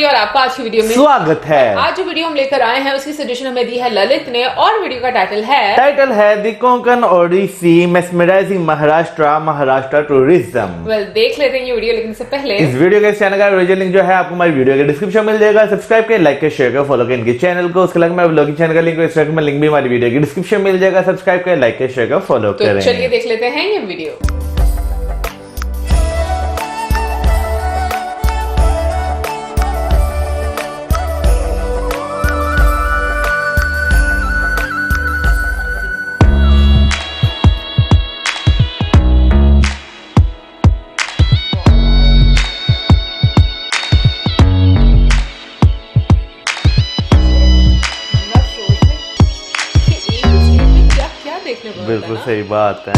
और आपका आज की वीडियो में स्वागत है। आज जो वीडियो हम लेकर आए हैं उसकी सजेशन हमें दी है ललित ने और वीडियो का टाइटल है the Konkan odyssey mesmerising Maharashtra tourism. Well देख लेते हैं ये वीडियो, लेकिन इससे पहले इस वीडियो के चैनल का ओरिजिनल लिंक जो है आपको हमारी वीडियो के डिस्क्रिप्शन में मिल जाएगा। सब्सक्राइब करें, लाइक करें, शेयर करें, फॉलो करें इनके चैनल को। उसके अलावा ब्लॉगिंग चैनल का लिंक इंस्टाग्राम लिंक भी हमारी वीडियो के डिस्क्रिप्शन में मिल जाएगा। सब्सक्राइब करें, लाइक करें, शेयर करें, फॉलो करें। चलिए देख लेते हैं ये वीडियो। बिल्कुल सही बात है।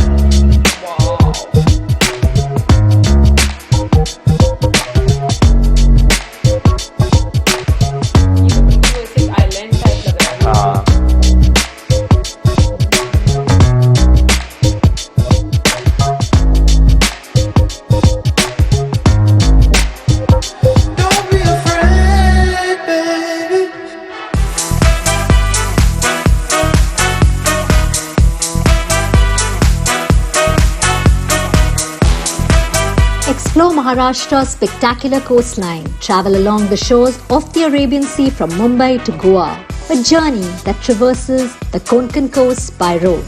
Explore Maharashtra's spectacular coastline. Travel along the shores of the Arabian Sea from Mumbai to Goa. A journey that traverses the Konkan coast by road.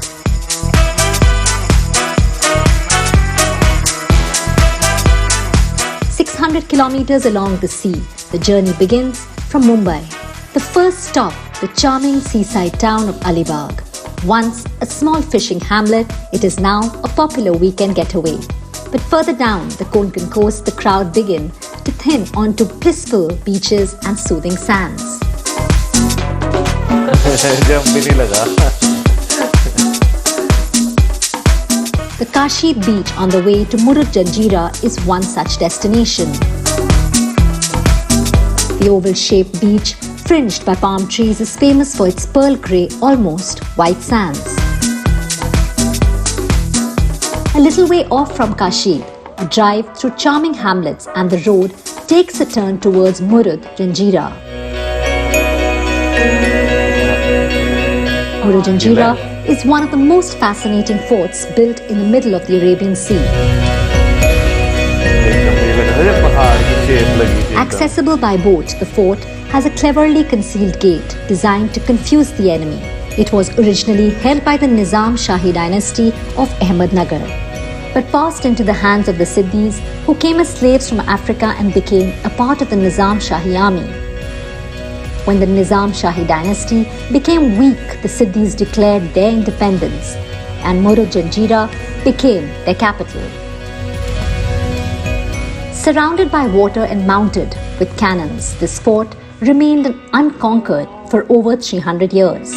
Kilometers along the sea, the journey begins from Mumbai. The first stop, the charming seaside town of Alibag. Once a small fishing hamlet, it is now a popular weekend getaway. But further down the Konkan coast, the crowd begin to thin onto blissful beaches and soothing sands. The Kashid beach on the way to Murud Janjira is one such destination. The oval-shaped beach, fringed by palm trees, is famous for its pearl grey, almost white sands. A little way off from Kashid, a drive through charming hamlets and the road takes a turn towards Murud Janjira. Murud Janjira is one of the most fascinating forts built in the middle of the Arabian Sea. Accessible by boat, the fort has a cleverly concealed gate designed to confuse the enemy. It was originally held by the Nizam Shahi dynasty of Ahmednagar, but passed into the hands of the Siddhis, who came as slaves from Africa and became a part of the Nizam Shahi army. When the Nizam Shahi dynasty became weak, the Siddhis declared their independence, and Murud Janjira became their capital. Surrounded by water and mounted with cannons, this fort remained unconquered for over 300 years.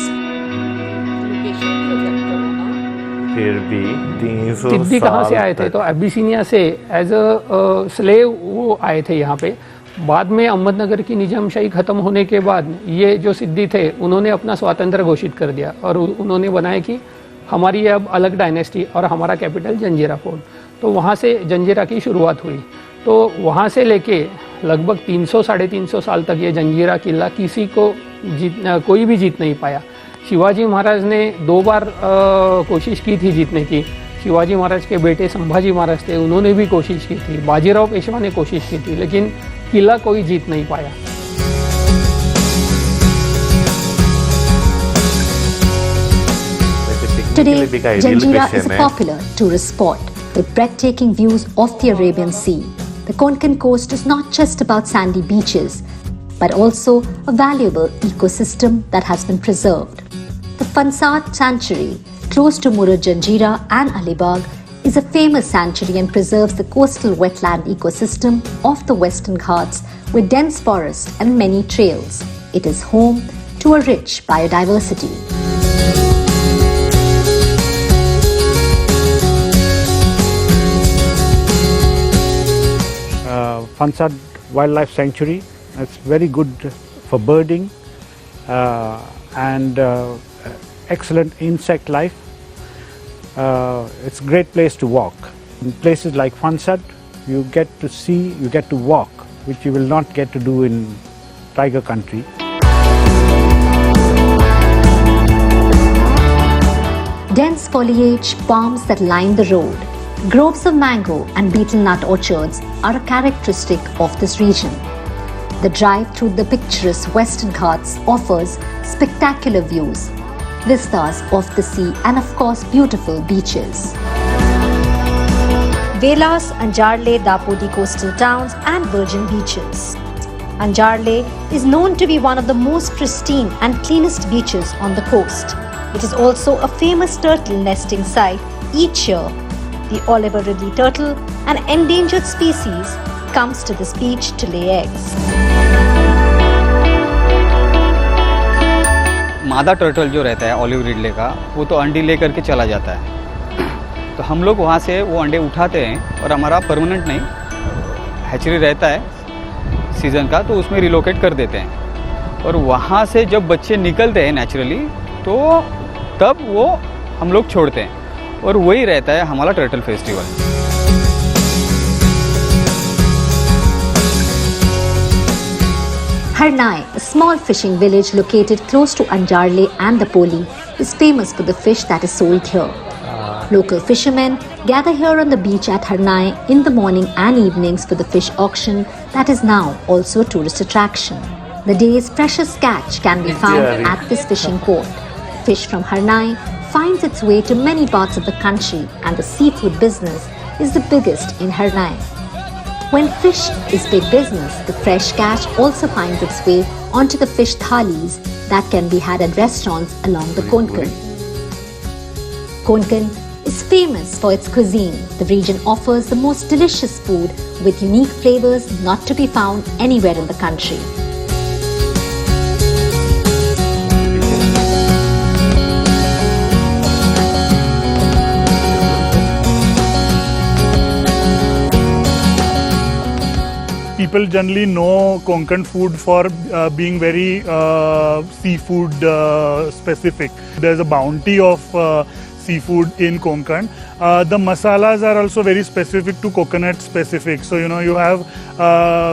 फिर भी 300 सिद्धि कहाँ से आए थे? तो Abyssinia से as a slave वो आए थे यहाँ पे। बाद में अहमदनगर की निजामशाही ख़त्म होने के बाद ये जो सिद्धि थे उन्होंने अपना स्वातंत्र घोषित कर दिया और उन्होंने बनाया कि हमारी ये अब अलग डायनेस्टी और हमारा कैपिटल जंजीरा फोर्ट। तो वहाँ से जंजीरा की शुरुआत हुई। तो वहाँ से लेके लगभग 300-350 साल तक ये जंजीरा किला किसी को कोई भी जीत नहीं पाया। शिवाजी महाराज ने 2 बार कोशिश की थी जीतने की। शिवाजी महाराज के बेटे संभाजी महाराज थे, उन्होंने भी कोशिश की थी। बाजीराव पेशवा ने कोशिश की थी, लेकिन किला कोई जीत नहीं पाया। Today, Janjira is a popular tourist spot with breathtaking views of the Arabian Sea. The Konkan coast is not just about sandy beaches, but also a valuable ecosystem that has been preserved. The Fansad Sanctuary, close to Murud Janjira and Alibag, is a famous sanctuary and preserves the coastal wetland ecosystem of the Western Ghats with dense forest and many trails. It is home to a rich biodiversity. Fansad Wildlife Sanctuary. It's very good for birding and excellent insect life. It's a great place to walk. In places like Fansad, you get to see, you get to walk, which you will not get to do in tiger country. Dense foliage, palms that line the road, groves of mango and betel nut orchards are a characteristic of this region. The drive through the picturesque Western Ghats offers spectacular views, vistas of the sea and of course beautiful beaches. Velas, Anjarle, Dapodi coastal towns and virgin beaches. Anjarle is known to be one of the most pristine and cleanest beaches on the coast. It is also a famous turtle nesting site each year. The Oliver Ridley turtle, an endangered species, comes to this beach to lay eggs. मादा turtle जो रहता है olive Ridley का, वो तो अंडे ले करके चला जाता है। तो हम लोग वहाँ से वो अंडे उठाते हैं और हमारा परमानेंट नहीं, हैचरी रहता है सीज़न का, तो उसमें रिलोकेट कर देते हैं। और वहाँ से जब बच्चे निकलते हैं नेचुरली, तो तब वो हम लोग छोड़ते हैं और वही रहता है हमारा turtle festival. Harnai, a small fishing village located close to Anjarle and Dapoli, is famous for the fish that is sold here. Local fishermen gather here on the beach at Harnai in the morning and evenings for the fish auction that is now also a tourist attraction. The day's freshest catch can be found at this fishing port. Fish from Harnai finds its way to many parts of the country and the seafood business is the biggest in Harnai. When fish is big business, the fresh catch also finds its way onto the fish thalis that can be had at restaurants along the Konkan. Konkan is famous for its cuisine. The region offers the most delicious food with unique flavors not to be found anywhere in the country. People generally know Konkan food for being very seafood specific. There's a bounty of seafood in Konkan. The masalas are also very specific to coconut specific. So, you have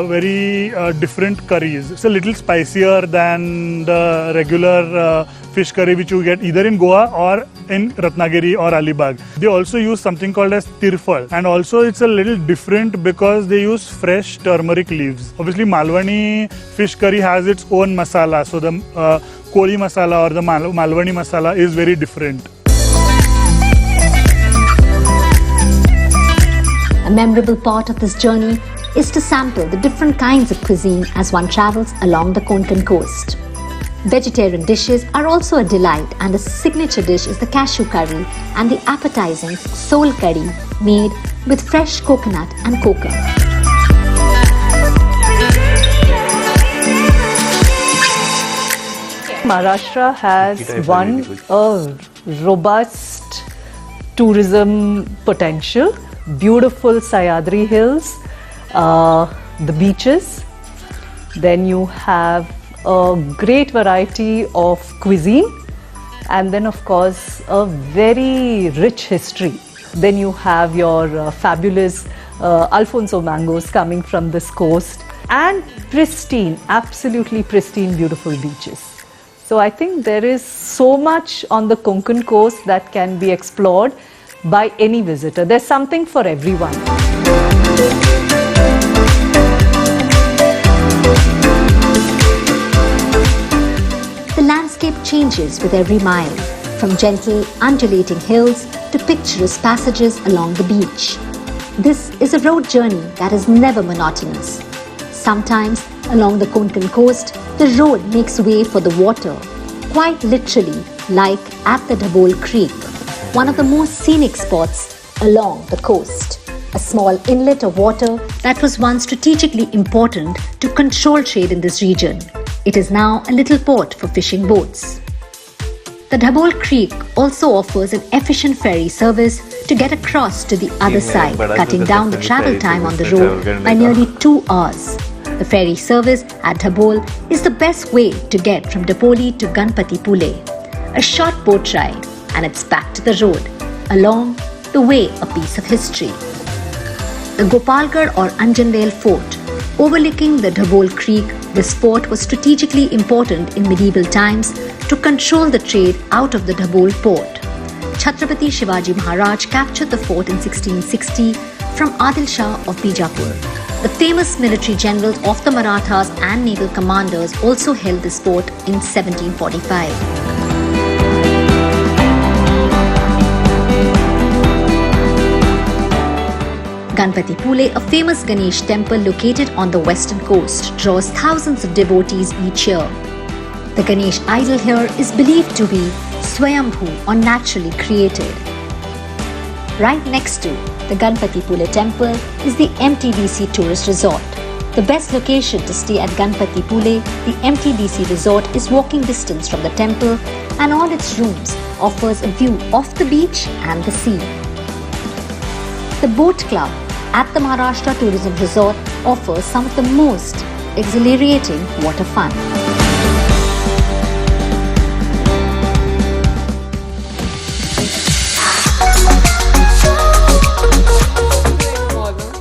very different curries. It's a little spicier than the regular fish curry which you get either in Goa or in Ratnagiri or Alibag. They also use something called as tirfal, and also it's a little different because they use fresh turmeric leaves. Obviously Malwani fish curry has its own masala, so the Koli masala or the Malwani masala is very different. A memorable part of this journey is to sample the different kinds of cuisine as one travels along the Konkan coast. Vegetarian dishes are also a delight, and the signature dish is the cashew curry and the appetizing soul curry made with fresh coconut and cocoa. Maharashtra has a robust tourism potential, beautiful Sahyadri Hills, the beaches, then you have a great variety of cuisine, and then of course a very rich history. Then you have your fabulous Alfonso mangoes coming from this coast, and pristine, absolutely pristine, beautiful beaches. So I think there is so much on the Konkan coast that can be explored by any visitor. There's something for everyone. The landscape changes with every mile, from gentle undulating hills to picturesque passages along the beach. This is a road journey that is never monotonous. Sometimes along the Konkan coast, the road makes way for the water, quite literally like at the Dhabol Creek, one of the most scenic spots along the coast. A small inlet of water that was once strategically important to control trade in this region. It is now a little port for fishing boats. The Dhabol Creek also offers an efficient ferry service to get across to the other side, cutting down the travel time on the road by nearly 2 hours. The ferry service at Dhabol is the best way to get from Dapoli to Ganpatipule. A short boat ride and it's back to the road, along the way a piece of history. The Gopalgarh or Anjanvel Fort, overlooking the Dhabol Creek, This fort was strategically important in medieval times to control the trade out of the Dabhol port. Chhatrapati Shivaji Maharaj captured the fort in 1660 from Adil Shah of Bijapur. The famous military generals of the Marathas and naval commanders also held this fort in 1745. Ganpati Pule, a famous Ganesh temple located on the western coast, draws thousands of devotees each year. The Ganesh idol here is believed to be Swayambhu or naturally created. Right next to the Ganpati Pule temple is the MTDC tourist resort. The best location to stay at Ganpati Pule, the MTDC resort, is walking distance from the temple, and all its rooms offers a view of the beach and the sea. The Boat Club at the Maharashtra Tourism Resort offers some of the most exhilarating water fun.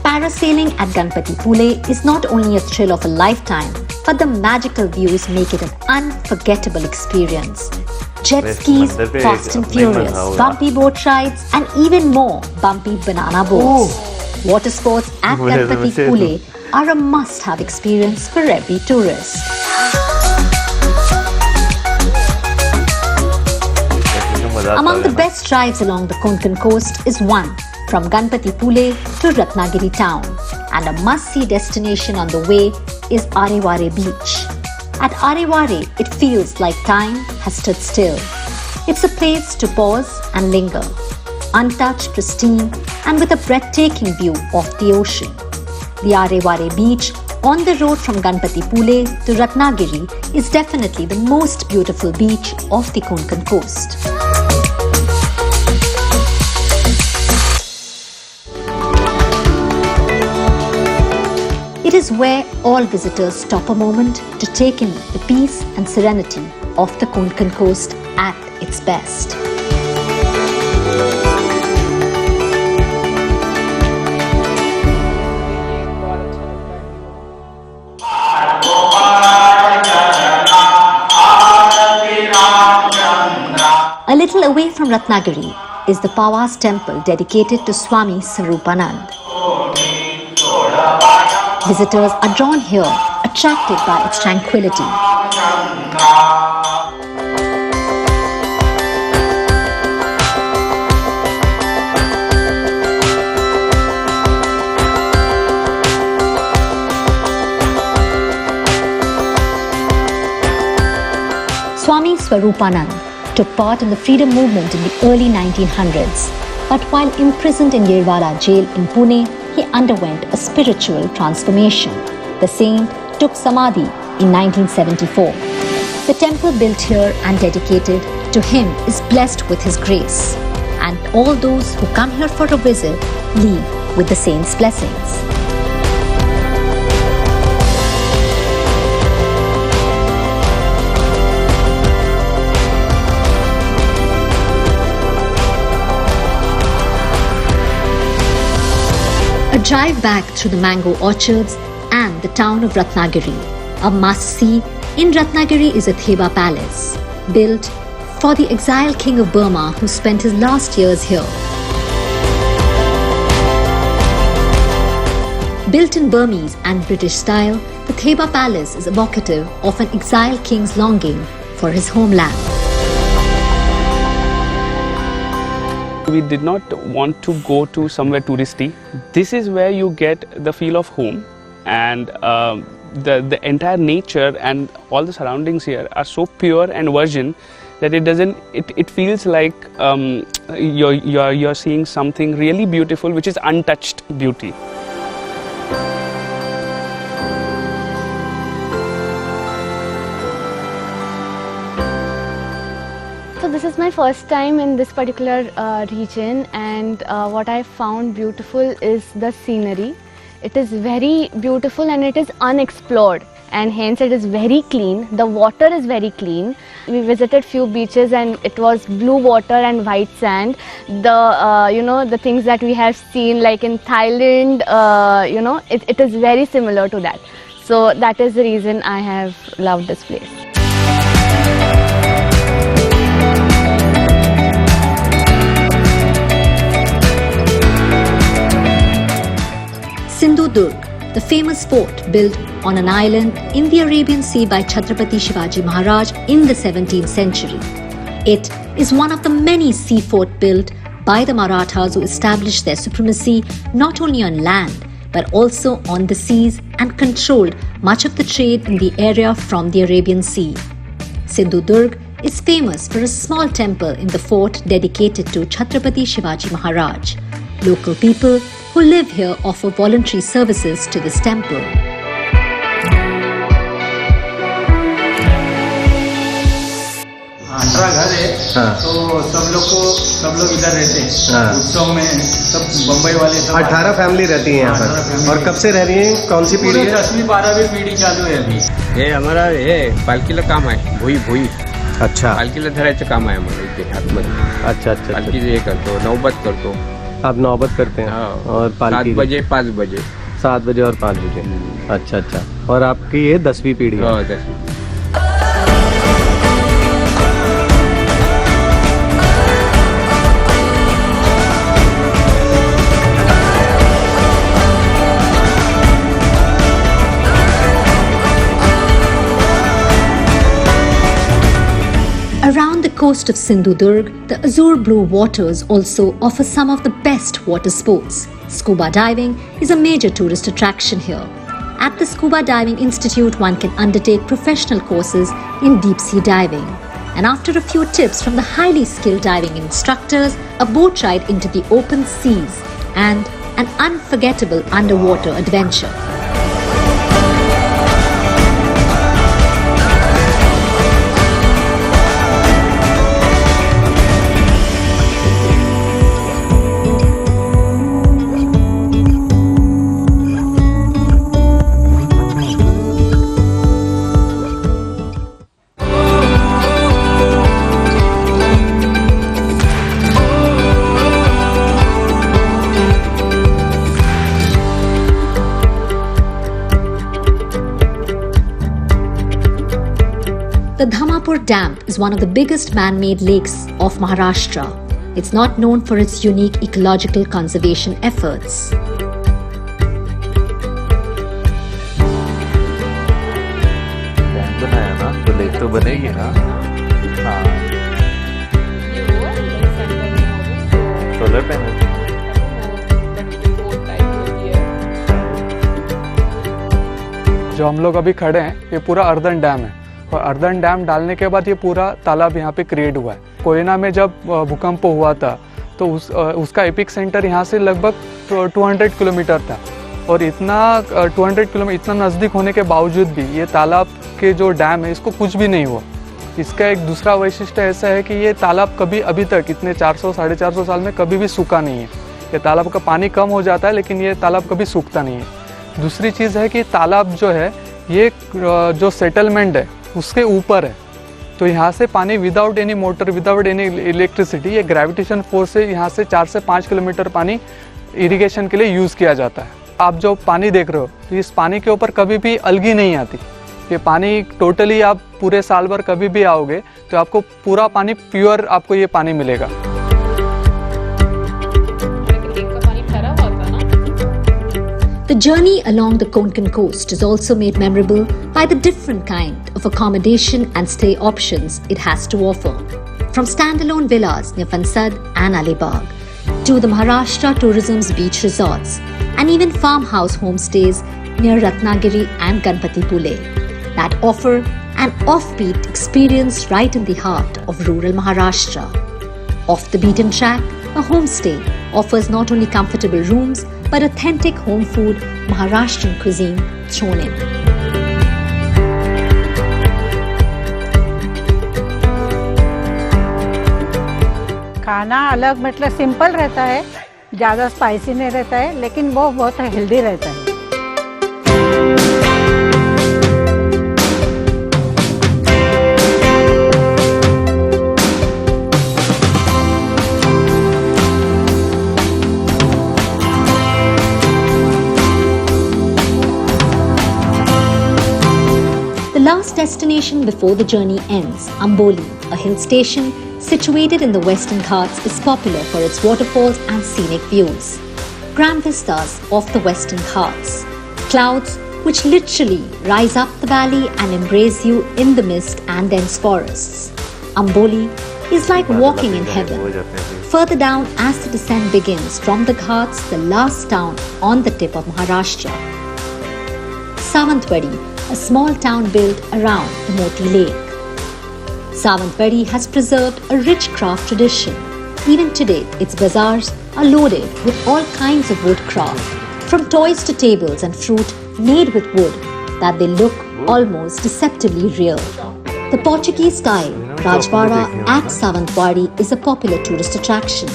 Parasailing at Ganpati Pule is not only a thrill of a lifetime, but the magical views make it an unforgettable experience. Jet skis, fast and furious, bumpy boat rides, and even more bumpy banana boats. Water sports at Ganpati Pule are a must-have experience for every tourist. Among the best drives along the Konkan coast is one from Ganpati Pule to Ratnagiri town, and a must-see destination on the way is Areware beach. At Areware, it feels like time has stood still. It's a place to pause and linger, untouched, pristine, and with a breathtaking view of the ocean. The Areware beach on the road from Ganpati Pule to Ratnagiri is definitely the most beautiful beach of the Konkan coast. It is where all visitors stop a moment to take in the peace and serenity of the Konkan coast at its best. A little away from Ratnagiri is the Pawas temple dedicated to Swami Sarupanand. Visitors are drawn here, attracted by its tranquility. Swami Swarupanand took part in the freedom movement in the early 1900s, but while imprisoned in Yerwala jail in Pune, he underwent a spiritual transformation. The saint took Samadhi in 1974. The temple built here and dedicated to him is blessed with his grace, and all those who come here for a visit leave with the saint's blessings. A drive back through the mango orchards and the town of Ratnagiri. A must-see in Ratnagiri is a Theba Palace, built for the exiled king of Burma who spent his last years here. Built in Burmese and British style, the Theba Palace is evocative of an exiled king's longing for his homeland. We did not want to go to somewhere touristy. This is where you get the feel of home, and the entire nature and all the surroundings here are so pure and virgin that it feels like you're seeing something really beautiful, which is untouched beauty. So this is my first time in this particular region, and what I found beautiful is the scenery. It is very beautiful and it is unexplored, and hence it is very clean. The water is very clean. We visited few beaches and it was blue water and white sand. The the things that we have seen like in Thailand, it is very similar to that. So that is the reason I have loved this place. Sindhu-Durg, the famous fort built on an island in the Arabian Sea by Chhatrapati Shivaji Maharaj in the 17th century. It is one of the many sea forts built by the Marathas who established their supremacy not only on land but also on the seas and controlled much of the trade in the area from the Arabian Sea. Sindhu-Durg is famous for a small temple in the fort dedicated to Chhatrapati Shivaji Maharaj. Local people who live here offer voluntary services to this temple. अंतरा घर है तो सब लोग इधर रहते हैं। उत्सव में सब बम्बई वाले सब 18 फैमिली रहती है यहाँ पर। और कब से रह रही है? कौन सी पीढ़ी है? 10वीं 12वीं पीढ़ी चालू है अभी। हे हमारा हे पालखीला काम आहे भुई अच्छा पालखीला धरायचं काम आहे आम्हाला इथे आतमध्ये। अच्छा पालखी हे करतो नौबत करतो। आप नौबत करते हैं और पालकी 7 बजे 5 बजे 7 बजे और 5 बजे। अच्छा और आपकी ये 10वीं पीढ़ी है? 10वीं। Around the coast of Sindhu-Durg, the azure blue waters also offer some of the best water sports. Scuba diving is a major tourist attraction here. At the Scuba Diving Institute, one can undertake professional courses in deep sea diving. And after a few tips from the highly skilled diving instructors, a boat ride into the open seas and an unforgettable underwater adventure. The Dhamapur Dam is one of the biggest man-made lakes of Maharashtra. It's not known for its unique ecological conservation efforts. Dam बनाया ना तो lake तो बनेगी ना। हाँ solar panel. जो हम लोग अभी खड़े हैं ये पूरा अर्दन डैम है और अर्दन डैम डालने के बाद ये पूरा तालाब यहाँ पे क्रिएट हुआ है। कोयना में जब भूकंप हुआ था तो उसका एपिक सेंटर यहाँ से लगभग 200 किलोमीटर था और इतना 200 किलोमीटर इतना नज़दीक होने के बावजूद भी ये तालाब के जो डैम है इसको कुछ भी नहीं हुआ। इसका एक दूसरा वैशिष्ट्य ऐसा है कि ये तालाब कभी अभी तक इतने 400-450 साल में कभी भी सूखा नहीं है। ये तालाब का पानी कम हो जाता है लेकिन ये तालाब कभी सूखता नहीं है। दूसरी चीज़ है कि तालाब जो है ये जो सेटलमेंट है उसके ऊपर है तो यहाँ से पानी without any motor without any electricity ये ग्रेविटेशन फोर्स से यहाँ से 4 से 5 किलोमीटर पानी इरिगेशन के लिए यूज़ किया जाता है। आप जो पानी देख रहे हो तो इस पानी के ऊपर कभी भी अलगी नहीं आती। ये पानी टोटली आप पूरे साल भर कभी भी आओगे तो आपको पूरा पानी प्योर आपको ये पानी मिलेगा। The journey along the Konkan coast is also made memorable by the different kind of accommodation and stay options it has to offer. From standalone villas near Fansad and Alibag to the Maharashtra Tourism's beach resorts and even farmhouse homestays near Ratnagiri and Ganpatipule that offer an offbeat experience right in the heart of rural Maharashtra. Off the beaten track, a homestay offers not only comfortable rooms but authentic home food Maharashtrian cuisine thrown in. खाना अलग मतलब simple रहता है, ज़्यादा spicy नहीं रहता है, लेकिन वो बहुत हेल्दी रहता है। destination before the journey ends, Amboli, a hill station situated in the Western Ghats, is popular for its waterfalls and scenic views. Grand vistas of the Western Ghats, clouds which literally rise up the valley and embrace you in the mist and dense forests. Amboli is like walking in heaven. Further down as the descent begins from the Ghats, the last town on the tip of Maharashtra. Savantwadi, a small town built around the Moti Lake. Savantwadi has preserved a rich craft tradition. Even today, its bazaars are loaded with all kinds of wood craft, from toys to tables and fruit made with wood that they look almost deceptively real. The Portuguese-style Rajwada at Savantwadi is a popular tourist attraction.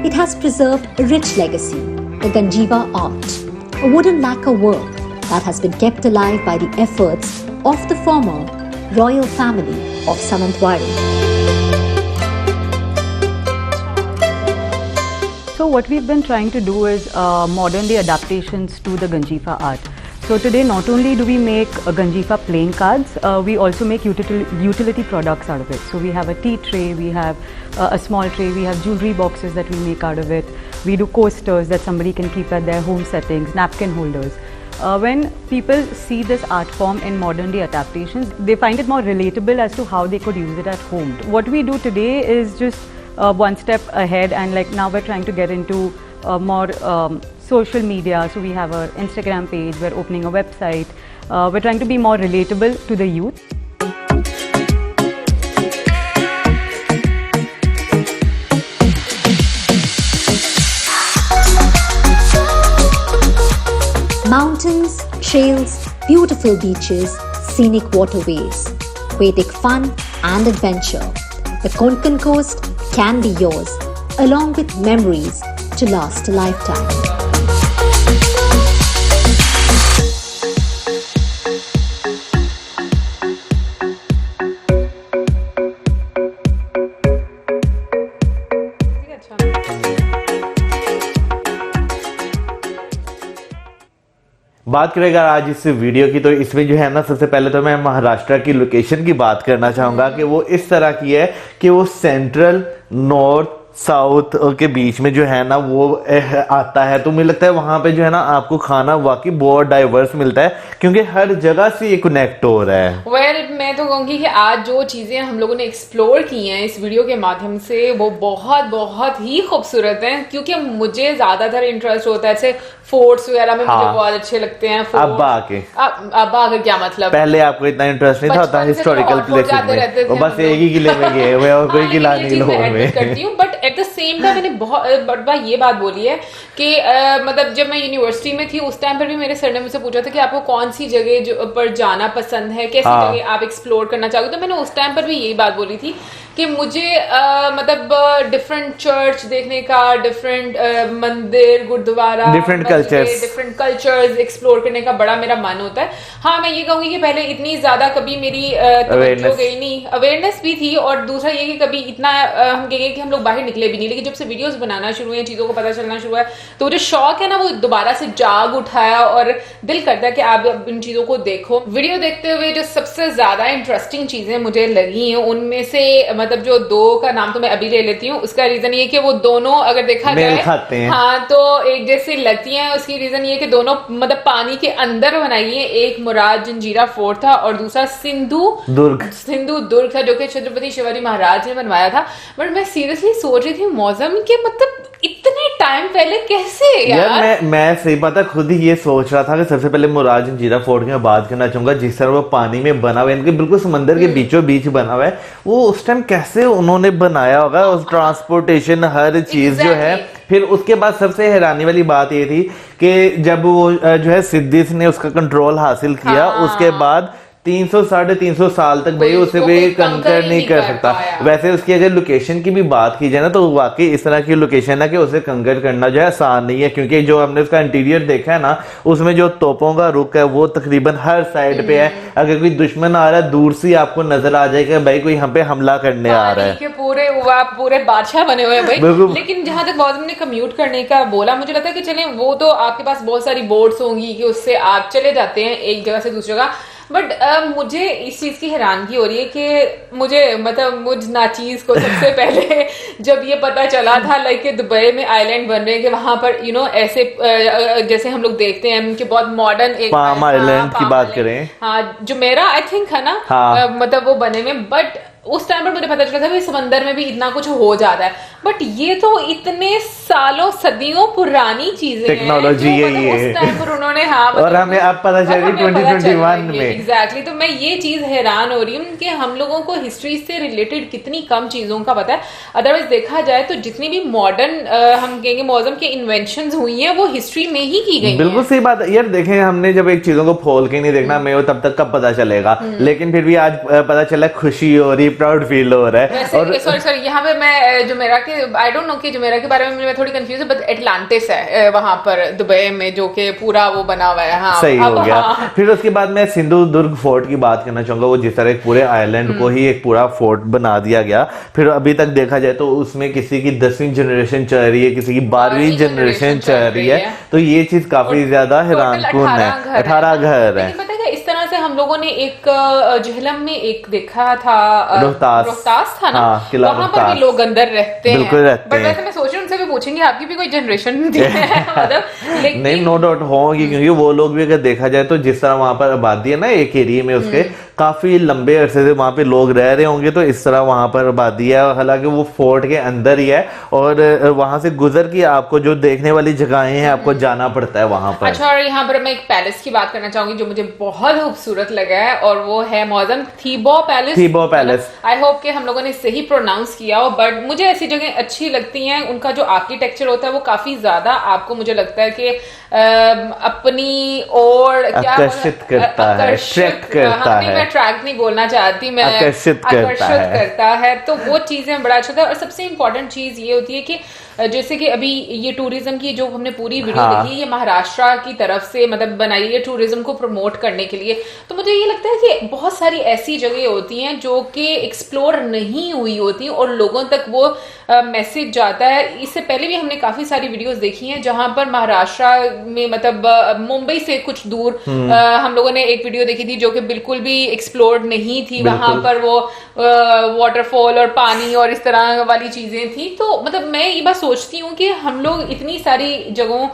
It has preserved a rich legacy, the Ganjiva art, a wooden lacquer work that has been kept alive by the efforts of the former royal family of Savantwadi. So what we've been trying to do is modern day adaptations to the Ganjifa art. So today not only do we make Ganjifa playing cards, we also make utility products out of it. So we have a tea tray, we have a small tray, we have jewelry boxes that we make out of it. We do coasters that somebody can keep at their home settings, napkin holders. When people see this art form in modern day adaptations, they find it more relatable as to how they could use it at home. What we do today is just one step ahead, and like now we're trying to get into more social media. So we have our Instagram page, we're opening a website. We're trying to be more relatable to the youth. Mountains, trails, beautiful beaches, scenic waterways, Vedic fun and adventure. The Konkan coast can be yours, along with memories to last a lifetime. बात करेगा आज इस video की, तो इसमें जो है ना, सबसे पहले तो मैं महाराष्ट्र की लोकेशन की बात करना चाहूंगा कि वो इस तरह की है कि वो सेंट्रल, नॉर्थ, साउथ के बीच में जो है ना वो आता है। तो मुझे लगता है वहां पे जो है ना आपको खाना वाकई बहुत डाइवर्स मिलता है, क्योंकि हर जगह से ये कनेक्ट हो रहा है। मैं तो कहूंगी कि आज जो चीजें हम लोगों ने एक्सप्लोर की हैं इस वीडियो के माध्यम से, वो बहुत बहुत ही खूबसूरत हैं, क्योंकि मुझे ज्यादातर इंटरेस्ट होता है ऐसे फोर्ट्स वगैरह में। मुझे बहुत अच्छे लगते हैं। अब आके क्या मतलब, पहले आपको इतना इंटरेस्ट नहीं था हिस्टोरिकल प्लेसेस में, वो बस एक ही किले में गए हुए और कोई किला नहीं लोगों में। But at the same time मैंने बहुत बार ये बात बोली है कि मतलब जब मैं यूनिवर्सिटी में थी उस टाइम पर भी मेरे सर ने मुझसे पूछा था कि आपको कौन सी जगह पर जाना पसंद है, कैसी जगह आप एक्सप्लोर करना चाहोगे। तो मैंने उस टाइम पर भी यही बात बोली थी कि मुझे मतलब डिफरेंट चर्च देखने का, डिफरेंट मंदिर, गुरुद्वारा, डिफरेंट कल्चर्स एक्सप्लोर करने का बड़ा मेरा मन होता है। हाँ, मैं ये कहूंगी कि पहले इतनी ज्यादा कभी मेरी तवज्जो गई नहीं, अवेयरनेस भी थी, और दूसरा ये कि कभी इतना हम कहेंगे कि हम लोग बाहर निकले भी नहीं। लेकिन जब से वीडियोस बनाना शुरू हुए, चीजों को पता चलना शुरू है, तो जो शौक है ना वो दोबारा से जाग उठाया और दिल करता है कि आप इन चीजों को देखो। वीडियो देखते हुए जो सबसे ज्यादा इंटरेस्टिंग चीजें मुझे लगी हैं उनमें से मतलब जो दो का नाम तो मैं अभी ले लेती हूँ। उसका रीजन ये कि वो दोनों अगर देखा जाए हाँ तो एक जैसी लगती हैं। उसकी रीजन ये कि दोनों मतलब पानी के अंदर बनाई है। एक मुराद जंजीरा फोर्ट था और दूसरा सिंधु दुर्ग था, जो कि छत्रपति शिवाजी महाराज ने बनवाया था। बट मैं सीरियसली सोच रही थी मौसम के मतलब इतने टाइम पहले कैसे यार मैं सही बात है, खुद ही ये सोच रहा था कि सबसे पहले मुराद जंजीरा फोर्ट की मैं बात करना चाहूंगा। जिस तरह वो पानी में बना हुआ है, इनके बिल्कुल समंदर के बीचों बीच बना हुआ है, वो उस टाइम कैसे उन्होंने बनाया होगा, उस ट्रांसपोर्टेशन हर चीज जो है। फिर उसके बाद सबसे हैरानी वाली बात ये थी कि जब वो जो है सिद्दीस ने उसका कंट्रोल हासिल किया, उसके बाद 300-350 साल तक भाई उसे कोई कंकर नहीं कर सकता। वैसे उसकी अगर लोकेशन की भी बात की जाए ना, तो वाकई इस तरह की लोकेशन है कि उसे कंकर करना जो है आसान नहीं है, क्योंकि जो हमने उसका इंटीरियर देखा है ना, उसमें जो तोपों का रुख है वो तकरीबन हर साइड पे है। अगर कोई दुश्मन आ रहा है दूर से आपको नजर आ जाएगा भाई कोई हम पे हमला करने आ रहा है। पूरे बादशाह बने हुए हैं भाई। लेकिन जहां तक मौसम ने कम्यूट करने का बोला, मुझे लगता है कि चले वो तो आपके पास बहुत सारी बोट्स होंगी कि उससे आप चले जाते हैं एक जगह से दूसरी जगह। बट मुझे इस चीज की हैरानगी हो रही है कि मुझे मतलब मुझ नाचीज को सबसे पहले जब ये पता चला था लाइक कि दुबई में आइलैंड बन रहे हैं कि वहां पर ऐसे जैसे हम लोग देखते हैं कि बहुत मॉडर्न एक पाम आइलैंड की बात करें, हाँ जुमेरा आई थिंक है ना, मतलब वो बने में, बट उस टाइम पर मुझे पता चला था भाई समंदर में भी इतना कुछ हो जाता है, बट ये तो इतने सालों सदियों पुरानी चीजें टेक्नोलॉजी यही है, उस टाइम पर उन्होंने और हमें अब पता चल रही 2021 में एग्जैक्टली। तो मैं ये चीज हैरान हो रही हूँ कि हम लोगों को हिस्ट्री से रिलेटेड कितनी कम चीजों का पता है। अदरवाइज देखा जाए तो जितनी भी मॉडर्न हम कहेंगे मौसम की इन्वेंशंस हुई हैं वो हिस्ट्री में ही की गई। बिल्कुल सही बात यार, देखें हमने जब एक चीजों को खोल के नहीं देखना हमें वो तब तक कब पता चलेगा, लेकिन फिर भी आज पता चला, खुशी हो रही, प्राउड फील हो रहा है। और सॉरी यहाँ पे मैं जुमेरा के आई डोंट नो कि जुमेरा के बारे में मैं थोड़ी कंफ्यूज हूँ, बट एटलांटिस है वहां पर दुबई में जो कि पूरा वो बना हुआ है। हाँ सही हो गया। फिर उसके बाद मैं सिंधु दुर्ग फोर्ट की बात करना चाहूंगा, वो जिस तरह एक पूरे आइलैंड को ही एक पूरा फोर्ट बना दिया गया। फिर अभी तक देखा जाए तो उसमें किसी की 10वीं जनरेशन चल रही है, किसी की 12वीं जनरेशन चल रही है, तो ये चीज काफी ज्यादा हैरानकुन है। 18 घर है। इस तरह से हम लोगों ने एक झेलम में एक देखा था, रोहतास था ना, वहां पर भी लोग अंदर रहते हैं, बट वैसे मैं सोच रही हूँ उनसे भी पूछेंगे आपकी भी कोई जनरेशन मतलब नहीं, नो डाउट होगी, क्योंकि वो लोग भी अगर देखा जाए तो जिस तरह वहां पर आबादी है ना एक एरिया में, उसके काफी लंबे अरसे से वहां पे लोग रह रहे होंगे, तो इस तरह वहां पर आबादी है। हालांकि वो फोर्ट के अंदर ही है और वहां से गुजर के आपको जो देखने वाली जगहें हैं आपको जाना पड़ता है वहां पर। अच्छा, और यहाँ पर मैं एक पैलेस की बात करना चाहूंगी जो मुझे बहुत खूबसूरत लगा है, और वो है museum Thibaw Palace. Thibaw Palace, I hope कि हम लोगों ने सही प्रोनाउंस किया हो, बट मुझे ऐसी जगह अच्छी लगती हैं, उनका जो आर्किटेक्चर होता है वो काफी ज्यादा आपको मुझे लगता है कि अपनी और क्या आकर्षित करता है, अट्रैक्ट करता है। मैं ट्रैक नहीं बोलना चाहती, मैं आकर्षित करता है, तो वो चीजें बड़ा अच्छा था। और सबसे इम्पोर्टेंट चीज ये होती है कि जैसे कि अभी ये टूरिज्म की जो हमने पूरी वीडियो देखी, ये महाराष्ट्र की तरफ से मतलब बनाई है टूरिज्म को प्रमोट करने के लिए। तो मुझे ये लगता है कि बहुत सारी ऐसी जगह होती हैं जो कि एक्सप्लोर नहीं हुई होती और लोगों तक वो मैसेज जाता है। इससे पहले भी हमने काफी सारी वीडियोस देखी हैं जहां पर महाराष्ट्र में मतलब मुंबई से कुछ दूर हम लोगों ने एक वीडियो देखी थी जो कि बिल्कुल भी एक्सप्लोर नहीं थी। वहां पर वो वाटरफॉल और पानी और इस तरह वाली चीजें थी। तो मतलब मैं ये बात सोचती हूँ कि हम लोग इतनी सारी जगहों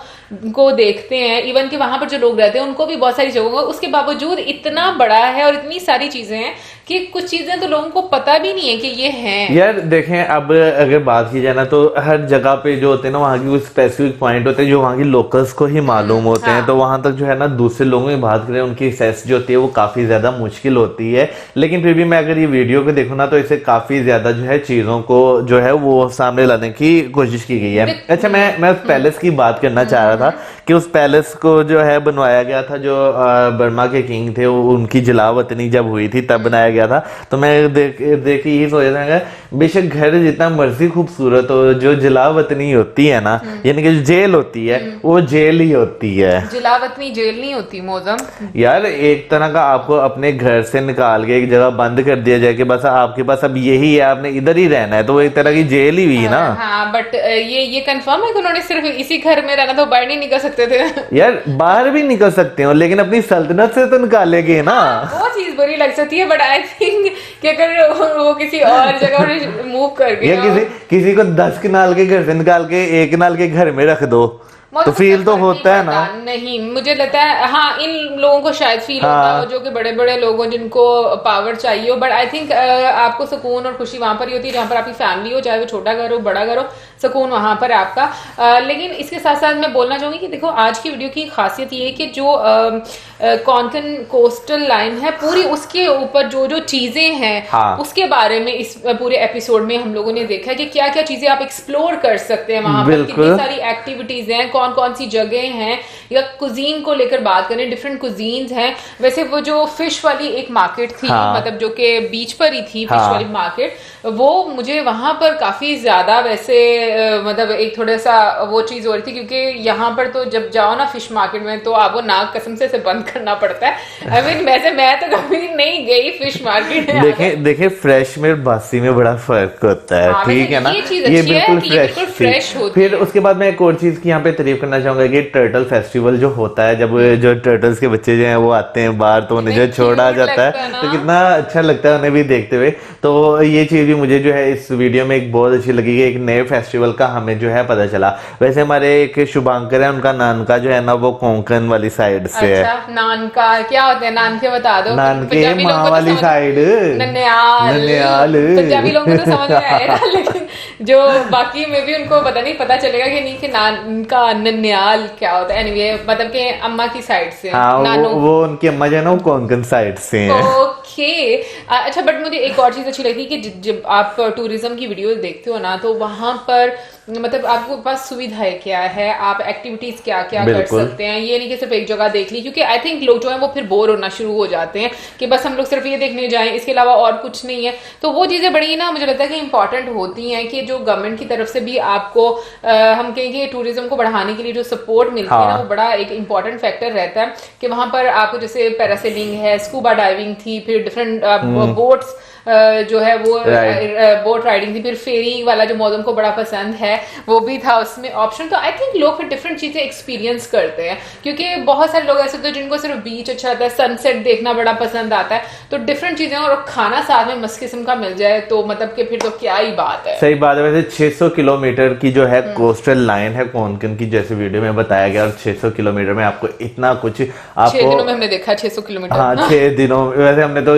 को देखते हैं, इवन कि वहां पर जो लोग रहते हैं उनको भी बहुत सारी जगहों, उसके बावजूद इतना बड़ा है और इतनी सारी चीजें हैं कि कुछ चीजें तो लोगों को पता भी नहीं है कि ये हैं। यार देखें, अब अगर बात की जाए ना तो हर जगह पे जो होते हैं ना वहाँ की कुछ स्पेसिफिक पॉइंट होते हैं जो वहाँ की लोकल्स को ही मालूम होते हैं। तो वहां तक जो है ना दूसरे लोगों की बात करें, उनकी एक्सेस जो होती है वो काफी ज्यादा मुश्किल होती है। लेकिन फिर भी मैं अगर ये वीडियो को देखूँ ना तो इसे काफी ज्यादा जो है चीजों को जो है वो सामने लाने की कोशिश की गई है। अच्छा, मैं उस पैलेस की बात करना चाह रहा था कि उस पैलेस को जो है बनवाया गया था, जो बर्मा के किंग थे उनकी जलावतनी जब हुई थी तब बनाया गया था। तो मैं देख के यही सोच रहा था बेशक घर जितना मर्जी खूबसूरत हो, जो जलावतनी होती है ना, यानी कि जो जेल होती है वो जेल ही होती है। जलावतनी जेल नहीं होती मौजम यार, एक तरह का आपको अपने घर से निकाल के एक जगह बंद कर दिया जाए कि बस आपके पास अब यही है, आपने इधर ही रहना है, तो वो एक तरह की जेल ही हुई ना। हाँ, बट ये कंफर्म है कि उन्होंने सिर्फ इसी घर में रहना, तो बाहर नहीं निकल सकते थे? यार बाहर भी निकल सकते हो लेकिन अपनी सल्तनत से तो निकालेंगे ना। वो चीज बुरी लग सकती है, बट आई थिंक कि अगर वो किसी और जगह मूव कर गया, या किसी को 10 कनाल के घर से निकाल के 1 कनाल के घर में रख दो तो फील तो होता है ना। नहीं, मुझे लगता है हाँ इन लोगों को शायद फील होता हो जो कि बड़े बड़े लोग हो जिनको पावर चाहिए हो, बट आई थिंक आपको सुकून और खुशी वहां पर ही होती है जहां पर आपकी फैमिली हो, चाहे वो छोटा घर हो बड़ा घर हो, सुकून वहां पर आपका। लेकिन इसके साथ साथ मैं बोलना चाहूंगी कि देखो आज की वीडियो की खासियत ये है कि जो कोंकण कोस्टल लाइन है पूरी, उसके ऊपर जो जो चीजें हैं उसके बारे में इस पूरे एपिसोड में हम लोगों ने देखा कि क्या क्या चीजें आप एक्सप्लोर कर सकते हैं वहां पर, कितनी सारी एक्टिविटीज हैं, कौन कौन सी जगह हैं, या कुजीन को लेकर बात करें, डिफरेंट कुजीन्स हैं। वैसे वो जो फिश वाली एक मार्केट थी, मतलब जो कि बीच पर ही थी फिश वाली मार्केट, वो मुझे वहां पर काफी ज्यादा वैसे मतलब एक थोड़ा सा वो चीज हो रही थी, क्योंकि यहाँ पर तो जब जाओ ना फिश मार्केट में तो आपको नाक कसम से बंद करना पड़ता है। आई मीन वैसे मैं तो कभी नहीं गई फिश मार्केट। देखे फ्रेश में बासी में बड़ा फर्क होता है, ठीक है ना, ये बिल्कुल फ्रेश होती है। फिर उसके बाद मैं एक और चीज की यहाँ पे तारीफ करना चाहूंगा कि टर्टल फेस्टिवल जो होता है, जब जो टर्टल्स के बच्चे जो हैं वो आते हैं बाहर, तो उन्हें जो छोड़ा जाता है तो कितना अच्छा लगता है उन्हें भी देखते हुए। तो ये चीज भी मुझे जो है इस वीडियो में एक बहुत अच्छी लगी कि एक नए फेस्टिवल का हमें जो है पता चला। वैसे हमारे एक शुभांकर है, उनका नानका जो है ना वो कोंकण वाली साइड से है। नानका क्या होते हैं? नानके बता दो। नानके माँ वाली साइड, ननियाल। पंजाबी लोगों को तो समझ में आएगा, लेकिन जो बाकी में भी उनको पता चलेगा कि नहीं कि नानका ननियाल क्या होता है। एनीवे मतलब कि अम्मा की साइड से। हाँ, वो उनकी अम्मा जो है ना वो कोंकण साइड से है। ओके अच्छा, बट मुझे एक और चीज अच्छी लगी कि जब आप टूरिज्म की वीडियोस देखते हो ना, तो वहां पर मतलब आपके पास सुविधाएं क्या है, आप एक्टिविटीज क्या क्या कर सकते हैं। ये नहीं कि सिर्फ एक जगह देख ली, क्योंकि आई थिंक लोग जो है वो फिर बोर होना शुरू हो जाते हैं कि बस हम लोग सिर्फ ये देखने जाएं, इसके अलावा और कुछ नहीं है। तो वो चीजें बड़ी ना मुझे लगता है कि इंपॉर्टेंट होती हैं कि जो गवर्नमेंट की तरफ से भी आपको हम कहेंगे टूरिज्म को बढ़ाने के लिए जो सपोर्ट मिलती है ना, वो बड़ा एक इंपॉर्टेंट फैक्टर रहता है कि वहां पर आपको जैसे पैरासेलिंग है, स्कूबा डाइविंग थी, फिर डिफरेंट बोट्स जो है वो बोट राइडिंग थी, फिर फेरी वाला जो मौसम को बड़ा पसंद है वो भी था उसमें ऑप्शन। तो आई थिंक लोग फिर डिफरेंट चीजें एक्सपीरियंस करते हैं, क्योंकि बहुत सारे लोग ऐसे होते हैं जिनको सिर्फ बीच अच्छा लगता है, सनसेट देखना बड़ा पसंद आता है। तो डिफरेंट चीजें और खाना साथ में मस्त किस्म का मिल जाए तो मतलब कि फिर तो क्या ही बात है। सही बात है। वैसे 600 किलोमीटर की जो है कोस्टल लाइन है कोंकण की, जैसे वीडियो में बताया गया, और 600 किलोमीटर में आपको इतना कुछ आपको 6 दिनों में हमने देखा 600 किलोमीटर। हाँ 6 दिनों, वैसे हमने तो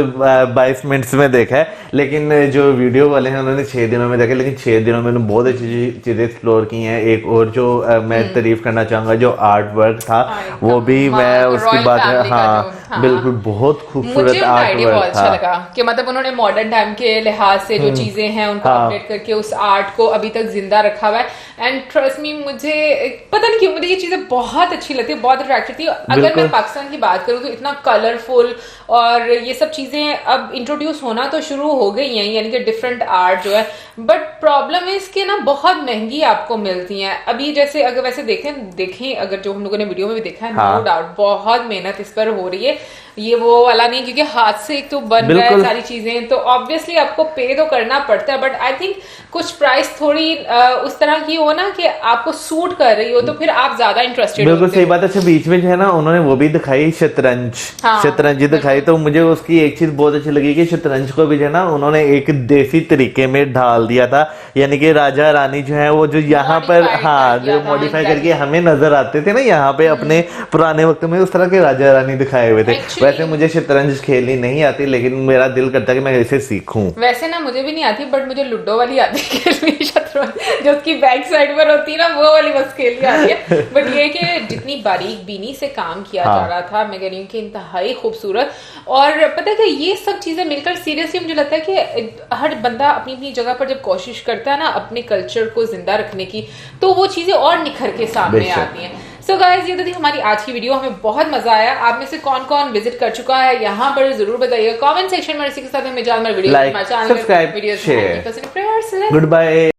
22 मिनट्स में देखा है, लेकिन जो वीडियो वाले हैं उन्होंने 6 दिनों में देखा। लेकिन 6 दिनों में बहुत अच्छी चीजें एक्सप्लोर की हैं। एक और जो मैं तारीफ करना चाहूंगा, जो आर्ट वर्क था वो भी मैं उसकी बात है, हाँ बिल्कुल बहुत खूबसूरत आर्ट वर्क बहुत अच्छा लगा कि मतलब उन्होंने मॉडर्न टाइम के लिहाज से जो चीजें हैं उनको अपडेट करके उस आर्ट को अभी तक जिंदा रखा हुआ है। एंड ट्रस्ट मी, मुझे पता नहीं क्यों मुझे ये चीजें बहुत अच्छी लगती है, बहुत अट्रैक्टिव थी। अगर मैं पाकिस्तान की बात करूँ तो इतना कलरफुल और ये सब चीजें अब इंट्रोड्यूस होना तो शुरू हो गई हैं, यानी कि डिफरेंट आर्ट जो है, बट प्रॉब्लम है इसके ना बहुत महंगी आपको मिलती हैं। अभी जैसे अगर वैसे देखें अगर जो हम लोगों ने वीडियो में भी देखा है, नो डाउट बहुत मेहनत इस पर हो रही है। ये वो वाला नहीं क्योंकि हाथ से एक तो बन रहा है सारी चीजें, तो ऑब्वियसली आपको पे तो करना पड़ता है, बट आई थिंक कुछ प्राइस थोड़ी उस तरह की हो ना कि आपको सूट कर रही हो, तो फिर आप ज्यादा इंटरेस्टेड बिल्कुल सही बात है। अच्छा बीच में जो है ना उन्होंने वो भी दिखाई शतरंज दिखाई, तो मुझे उसकी एक चीज बहुत अच्छी लगी कि शतरंज को भी जो है ना उन्होंने एक देसी तरीके में ढाल दिया था, यानी कि राजा रानी जो है वो जो यहाँ पर हाँ जो मॉडिफाई करके हमें नजर आते थे ना यहाँ पे अपने पुराने वक्त में, उस तरह के राजा रानी दिखाए हुए थे। वैसे मुझे शतरंज खेलनी नहीं आती, लेकिन मेरा दिल करता है कि मैं इसे सीखूं। वैसे ना मुझे भी नहीं आती, बट मुझे लूडो वाली आती है खेलनी, शतरंज जो उसकी बैक साइड पर होती है ना वो वाली बस खेलनी आती है। बट ये कि जितनी बारीक बीनी से काम किया जा रहा था, मैं कह रही हूँ कि इंतहाई खूबसूरत। और पता है कि ये सब चीजें मिलकर सीरियसली मुझे लगता है कि हर बंदा अपनी अपनी जगह पर जब कोशिश करता है ना अपने कल्चर को जिंदा रखने की, तो वो चीजें और निखर के सामने आती हैं। सो गाइज ये तो थी हमारी आज की वीडियो, हमें बहुत मजा आया। आप में से कौन कौन विजिट कर चुका है यहाँ पर जरूर बताइए कमेंट सेक्शन में। इसी के साथ हमें video like, subscribe, share, good bye.